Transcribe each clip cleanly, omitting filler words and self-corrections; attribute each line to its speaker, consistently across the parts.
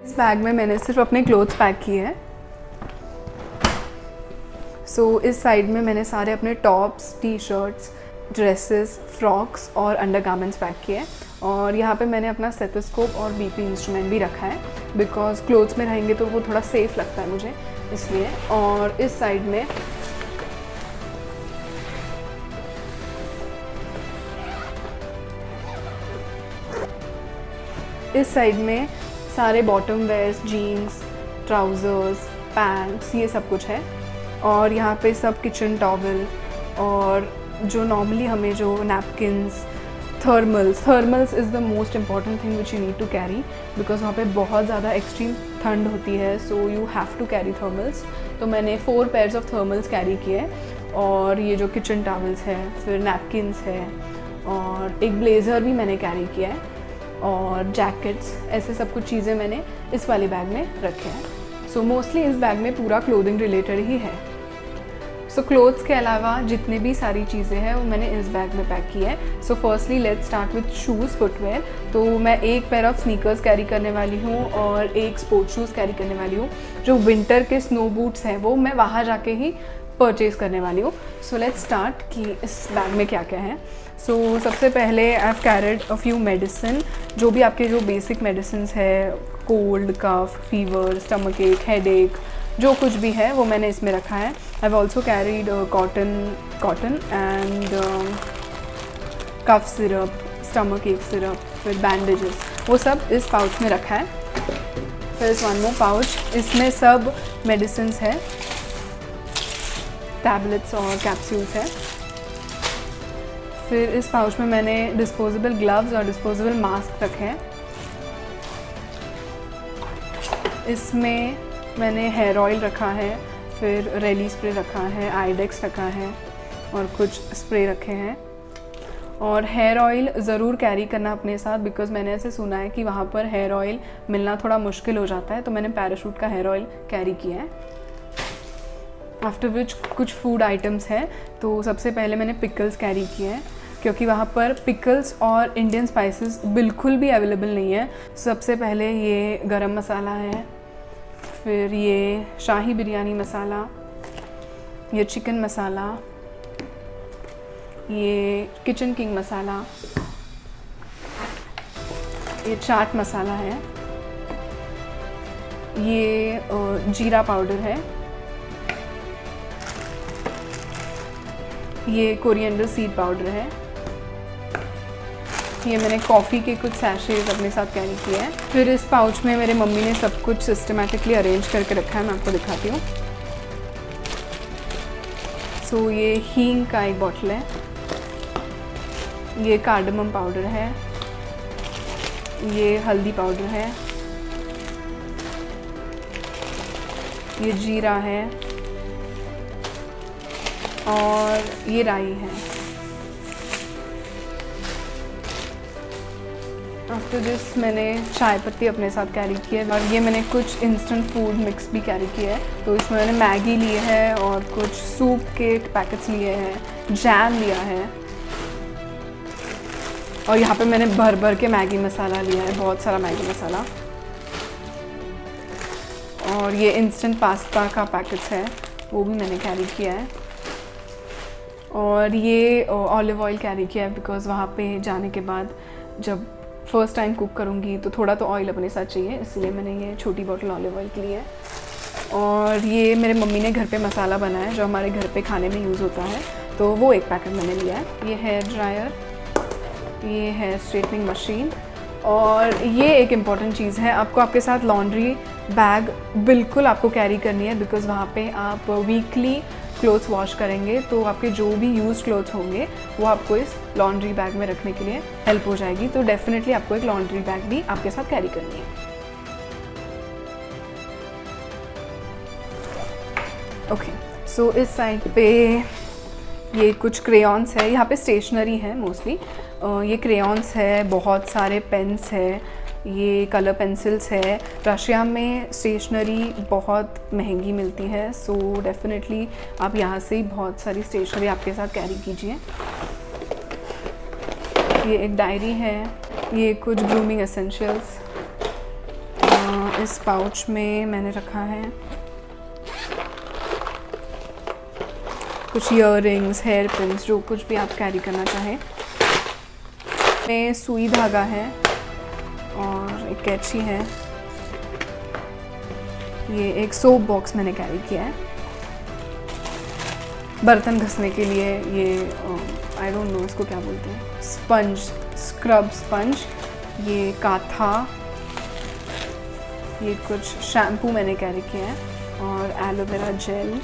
Speaker 1: इस बैग में मैंने सिर्फ अपने क्लोथ्स पैक किए हैं। सो इस साइड में मैंने सारे अपने tops, T shirts, dresses, frocks और अंडरगारमेंट्स पैक किए हैं। और यहाँ पे मैंने अपना स्टेथोस्कोप और बीपी इंस्ट्रूमेंट भी रखा है, बिकॉज क्लोथ्स में रहेंगे तो वो थोड़ा सेफ़ लगता है मुझे, इसलिए। और इस साइड में सारे bottom wears, jeans, trousers, pants, ये सब कुछ है। और यहाँ पे सब किचन टॉवल और जो नॉर्मली हमें जो napkins, thermals is the most important thing which you need to carry, because वहाँ पे बहुत ज़्यादा एक्सट्रीम ठंड होती है, so you have to carry thermals. तो मैंने 4 पेयर्स ऑफ थर्मल्स कैरी किए हैं। और ये जो किचन टॉवल्स है, फिर नैपकिन्स है, और एक ब्लेज़र भी मैंने कैरी किया है, और जैकेट्स, ऐसे सब कुछ चीज़ें मैंने इस वाले बैग में रखे हैं। सो मोस्टली इस बैग में पूरा क्लोथिंग रिलेटेड ही है। सो क्लोथ्स के अलावा जितने भी सारी चीज़ें हैं वो मैंने इस बैग में पैक की है। So firstly let's start with shoes, footwear. तो मैं एक पेयर ऑफ स्नीकर्स कैरी करने वाली हूँ और एक स्पोर्ट्स शूज़ कैरी करने वाली हूँ। जो विंटर के स्नो बूट्स हैं वो मैं वहाँ जाके ही परचेज़ करने वाली हूँ। सो लेट्स स्टार्ट कि इस बैग में क्या क्या है। सो सबसे पहले I have carried a few medicine, जो भी आपके जो बेसिक मेडिसिन है, कोल्ड, कफ, फीवर, स्टमक एक, हेड एक, जो कुछ भी है वो मैंने इसमें रखा है। I have also carried cotton and cough syrup, stomach एक सिरप, फिर बैंडेजेस, वो सब इस पाउच में रखा है। फिर इस 1 मोर पाउच, इसमें सब मेडिसिन है, टैबलेट्स और कैप्सूल्स है। फिर इस पाउच में मैंने डिस्पोजेबल ग्लव्स और डिस्पोजेबल मास्क रखे हैं। इसमें मैंने हेयर ऑयल रखा है, फिर रेली स्प्रे रखा है, आइडेक्स रखा है और कुछ स्प्रे रखे हैं। और हेयर ऑयल ज़रूर कैरी करना अपने साथ, बिकॉज़ मैंने ऐसे सुना है कि वहाँ पर हेयर ऑयल मिलना थोड़ा मुश्किल हो जाता है, तो मैंने पैराशूट का हेयर ऑयल कैरी किया है। आफ्टर विच कुछ फूड आइटम्स हैं। तो सबसे पहले मैंने पिकल्स कैरी किए हैं, क्योंकि वहाँ पर पिकल्स और इंडियन स्पाइसेस बिल्कुल भी अवेलेबल नहीं है। सबसे पहले ये गरम मसाला है, फिर ये शाही बिरयानी मसाला, ये चिकन मसाला, ये किचन किंग मसाला, ये चाट मसाला है, ये जीरा पाउडर है, ये कोरिएंडर सीड पाउडर है, ये मैंने कॉफ़ी के कुछ सैशेज अपने साथ कैरी किए हैं। फिर इस पाउच में मेरे मम्मी ने सब कुछ सिस्टमेटिकली अरेंज करके रखा है, मैं आपको दिखाती हूँ। सो ये हींग का एक बॉटल है, ये कार्डमम पाउडर है, ये हल्दी पाउडर है, ये जीरा है और ये राई है। आफ्टर दिस मैंने चाय पत्ती अपने साथ कैरी की है, और ये मैंने कुछ इंस्टेंट फूड मिक्स भी कैरी किया है। तो इसमें मैंने मैगी ली है और कुछ सूप के पैकेट्स लिए हैं, जैम लिया है, और यहाँ पे मैंने भर भर के मैगी मसाला लिया है, बहुत सारा मैगी मसाला। और ये इंस्टेंट पास्ता का पैकेट्स है, वो भी मैंने कैरी किया है। और ये ऑलिव ऑयल कैरी किया है, बिकॉज़ वहाँ पे जाने के बाद जब फर्स्ट टाइम कुक करूँगी तो थोड़ा तो ऑयल अपने साथ चाहिए, इसलिए मैंने ये छोटी बॉटल ऑलिव ऑयल की ली है। और ये मेरे मम्मी ने घर पे मसाला बनाया है, जो हमारे घर पे खाने में यूज़ होता है, तो वो एक पैकेट मैंने लिया है। ये हेयर ड्रायर, ये है स्ट्रेटनिंग मशीन, और ये एक इम्पॉर्टेंट चीज़ है, आपको आपके साथ लॉन्ड्री बैग बिल्कुल आपको कैरी करनी है, बिकॉज़ वहाँ पे आप वीकली क्लोथ्स वॉश करेंगे, तो आपके जो भी यूज़ क्लोथ्स होंगे वो आपको इस लॉन्ड्री बैग में रखने के लिए हेल्प हो जाएगी। तो डेफिनेटली आपको एक लॉन्ड्री बैग भी आपके साथ कैरी करनी है। ओके, सो इस साइड पे ये कुछ क्रेयॉन्स है, यहाँ पे स्टेशनरी है मोस्टली। ये क्रेयॉन्स है, बहुत सारे पेन्स है, ये कलर पेंसिल्स है। रशिया में स्टेशनरी बहुत महंगी मिलती है, सो डेफिनेटली आप यहाँ से ही बहुत सारी स्टेशनरी आपके साथ कैरी कीजिए। ये एक डायरी है, ये कुछ ग्रूमिंग एसेंशियल्स, इस पाउच में मैंने रखा है कुछ ईयररिंग्स, हेयर पिन्स, जो कुछ भी आप कैरी करना चाहें। में सुई धागा है और एक कैंची है। ये एक सोप बॉक्स मैंने कैरी किया है बर्तन घसने के लिए। ये आई डोंट नो इसको क्या बोलते हैं, स्पंज, स्क्रब स्पंज। ये काथा, ये कुछ शैम्पू मैंने कैरी किया है और एलोवेरा जेल।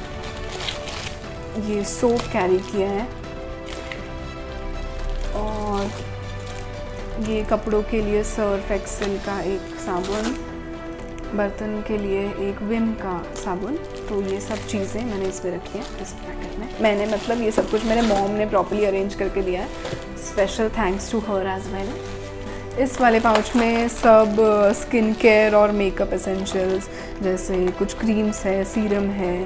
Speaker 1: ये सोप कैरी किया है और ये कपड़ों के लिए सर्फ एक्सेल का एक साबुन, बर्तन के लिए एक विम का साबुन। तो ये सब चीज़ें मैंने इसमें रखी हैं इस पैकेट में। मैंने मतलब ये सब कुछ मेरे मॉम ने प्रॉपर्ली अरेंज करके दिया है। Special thanks to her as well. इस वाले पाउच में सब स्किन केयर और मेकअप एसेंशियल्स, जैसे कुछ क्रीम्स है, सीरम है,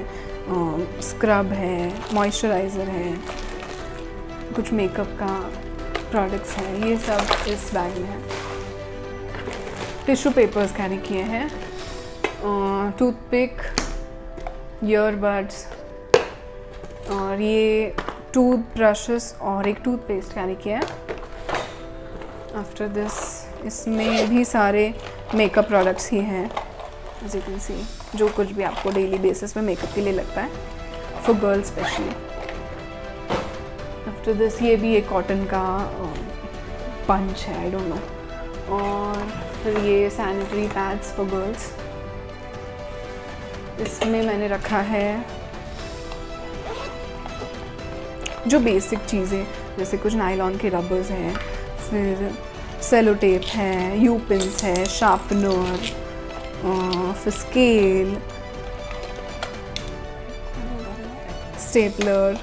Speaker 1: स्क्रब है, मॉइस्चराइज़र है, कुछ मेकअप का प्रोडक्ट्स हैं, ये सब इस बैग में है। टिश्यू पेपर्स कैरी किए हैं, टूथपिक, ईयरबड्स और ये टूथ ब्रशेस और एक टूथपेस्ट कैरी किया है। आफ्टर दिस इसमें भी सारे मेकअप प्रोडक्ट्स ही हैं, एज यू कैन सी, जो कुछ भी आपको डेली बेसिस में मेकअप के लिए लगता है, for girls specially. After this ये भी एक कॉटन का पंच है, आई डोंट नो। और फिर ये सैनिटरी पैड्स फॉर गर्ल्स। इसमें मैंने रखा है जो बेसिक चीज़ें, जैसे कुछ नायलॉन के रबर्स हैं, फिर सेलो टेप है, यू पिन्स है, शार्पनर, फिर स्केल, स्टेपलर,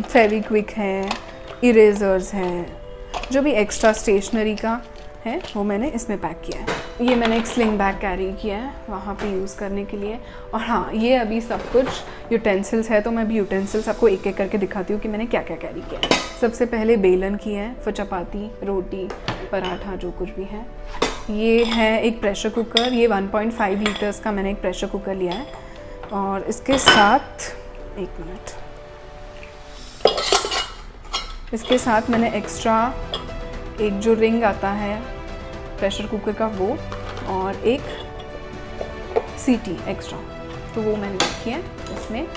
Speaker 1: फेविक्विक है, इरेजर्स हैं, जो भी एक्स्ट्रा स्टेशनरी का है वो मैंने इसमें पैक किया है। ये मैंने एक स्लिंग बैग कैरी किया है वहाँ पे यूज़ करने के लिए। और हाँ, ये अभी सब कुछ यूटेंसिल्स है, तो मैं अभी यूटेंसिल्स आपको एक एक करके दिखाती हूँ कि मैंने क्या क्या कैरी किया है। सबसे पहले बेलन की है फिर चपाती, रोटी, पराठा, जो कुछ भी है। ये है एक प्रेशर कुकर, ये 1.5 लीटर्स का मैंने एक प्रेशर कुकर लिया है। और इसके साथ एक मिनट, इसके साथ मैंने एक्स्ट्रा एक जो रिंग आता है प्रेशर कुकर का वो, और एक सीटी एक्स्ट्रा, तो वो मैंने रखी है इसमें।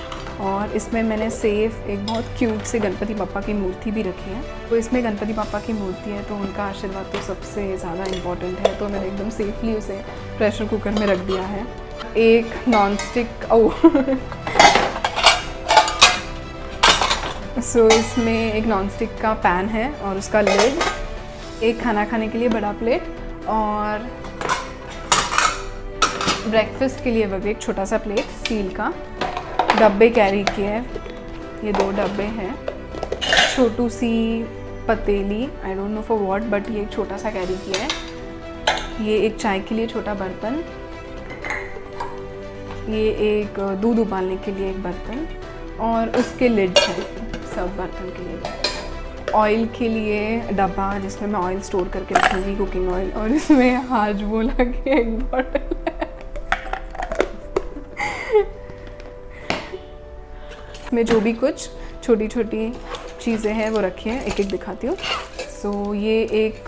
Speaker 1: और इसमें मैंने सेफ एक बहुत क्यूट से गणपति पापा की मूर्ति भी रखी है। तो इसमें गणपति पापा की मूर्ति है तो उनका आशीर्वाद तो सबसे ज़्यादा इम्पॉर्टेंट है, तो मैंने एकदम सेफली उसे प्रेशर कुकर में रख दिया है। एक नॉन स्टिक सो इसमें एक नॉन स्टिक का पैन है और उसका लिड, एक खाना खाने के लिए बड़ा प्लेट, और ब्रेकफास्ट के लिए वह एक छोटा सा प्लेट स्टील का। डब्बे कैरी किए हैं, ये 2 डब्बे हैं। छोटू सी पतीली, I don't know for what, but ये एक छोटा सा कैरी किया है। ये एक चाय के लिए छोटा बर्तन, ये एक दूध उबालने के लिए एक बर्तन, और उसके लिड्स हैं सब बर्तन के लिए। ऑयल के लिए डब्बा जिसमें मैं ऑयल स्टोर करके रखूँगी, कुकिंग ऑयल, और इसमें हाजमोला की एक बॉटल है। में जो भी कुछ छोटी छोटी चीज़ें हैं वो रखी हैं, एक एक दिखाती हूँ। सो ये एक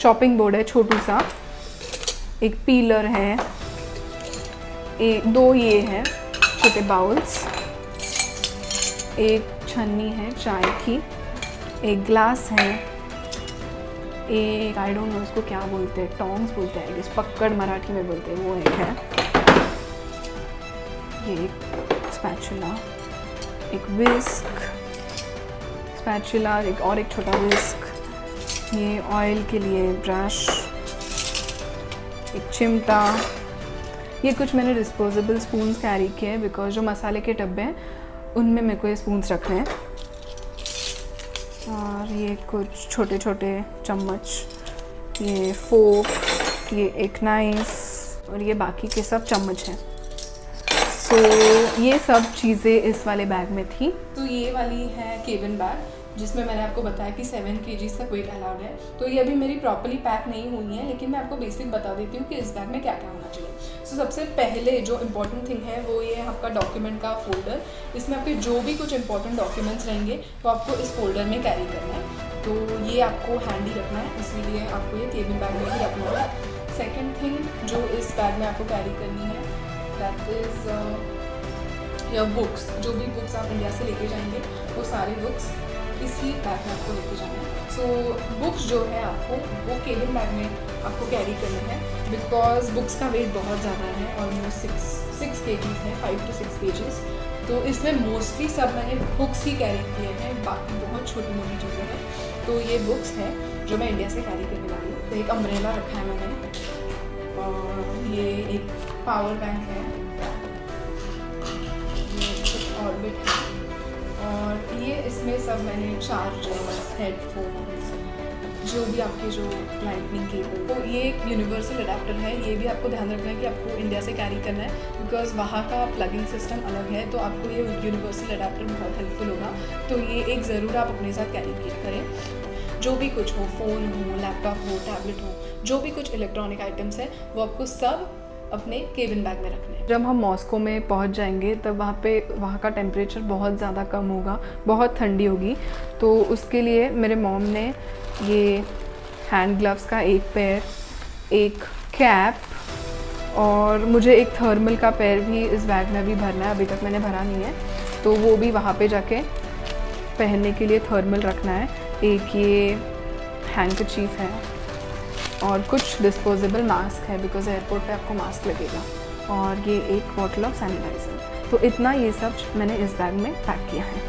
Speaker 1: चॉपिंग बोर्ड है छोटू सा, एक पीलर है, 2 ये हैं छोटे बाउल्स, एक छन्नी है चाय की, एक ग्लास है, एक आई डोंट नो उसको क्या बोलते हैं, टोंग्स बोलते हैं, इस पक्कड़ मराठी में बोलते हैं, वो एक है। ये एक स्पैचुला, एक विस्क, स्पैचुला, एक और एक छोटा विस्क, ये ऑयल के लिए ब्रश, एक चिमटा। ये कुछ मैंने डिस्पोजेबल स्पून्स कैरी किए हैं बिकॉज जो मसाले के डब्बे हैं उनमें मेरे को ये स्पून्स रखने हैं। और ये कुछ छोटे छोटे चम्मच, ये फोक, ये एक नाइफ, और ये बाकी के सब चम्मच हैं। सो ये सब चीज़ें इस वाले बैग में थी। तो ये वाली है केबिन बैग,
Speaker 2: जिसमें मैंने आपको बताया कि 7 kg तक वेट अलाउड है। तो ये अभी मेरी प्रॉपर्ली पैक नहीं हुई है, लेकिन मैं आपको बेसिक बता देती हूँ कि इस बैग में क्या क्या होना चाहिए। सो सबसे पहले जो इम्पोर्टेंट थिंग है वो ये आपका डॉक्यूमेंट का फोल्डर। इसमें आपके जो भी कुछ इंपॉर्टेंट डॉक्यूमेंट्स रहेंगे वो आपको इस फोल्डर में कैरी करना है। तो ये आपको हैंडी रखना है, इसीलिए आपको ये केबिन बैग में ही रखना है। सेकेंड थिंग जो इस बैग में आपको कैरी करनी है दैट इज़ योर बुक्स। जो भी बुक्स आप इंडिया से लेके जाएंगे वो सारे बुक्स इसी बैग में आपको लेके जाना है। सो बुक्स जो है आपको वो केबिन बैग में आपको कैरी करना है, बिकॉज बुक्स का वेट बहुत ज़्यादा है, ऑलमोस्ट 6 kg है, 5 to 6 kg। तो इसमें मोस्टली सब मैंने बुक्स ही कैरी किए हैं, बाकी बहुत छोटी मोटी चीज़ें हैं। तो ये बुक्स है जो मैं इंडिया से कैरी करने वाली हूँ। तो एक अम्ब्रेला रखा है मैंने, और ये एक पावर बैंक है, ये ऑर्बिट है, और ये इसमें सब मैंने चार्जर्स, हेडफोन्स, जो भी आपके जो लाइटनिंग केबल। तो ये एक यूनिवर्सल अडेप्टर है, ये भी आपको ध्यान रखना है कि आपको इंडिया से कैरी करना है, बिकॉज वहाँ का प्लगिंग सिस्टम अलग है। तो आपको ये यूनिवर्सल अडेप्टर बहुत हेल्पफुल होगा। तो ये एक ज़रूर आप अपने साथ कैरी करें। जो भी कुछ हो, फ़ोन हो, लैपटॉप हो, टैबलेट हो, जो भी कुछ इलेक्ट्रॉनिक आइटम्स है वो आपको सब अपने केबिन बैग में रखने हैं।
Speaker 1: जब हम मॉस्को में पहुंच जाएंगे तब वहाँ का टेम्परेचर बहुत ज़्यादा कम होगा, बहुत ठंडी होगी। तो उसके लिए मेरे मॉम ने ये हैंड ग्लव्स का एक पेयर, एक कैप, और मुझे एक थर्मल का पेयर भी इस बैग में भी भरना है। अभी तक मैंने भरा नहीं है, तो वो भी वहाँ पे जाके पहनने के लिए थर्मल रखना है। एक ये हैंडकरचीफ है और कुछ डिस्पोजेबल मास्क है, बिकॉज एयरपोर्ट पे आपको मास्क लगेगा, और ये एक बॉटल ऑफ सैनिटाइज़र। तो इतना ये सब मैंने इस बैग में पैक किया है।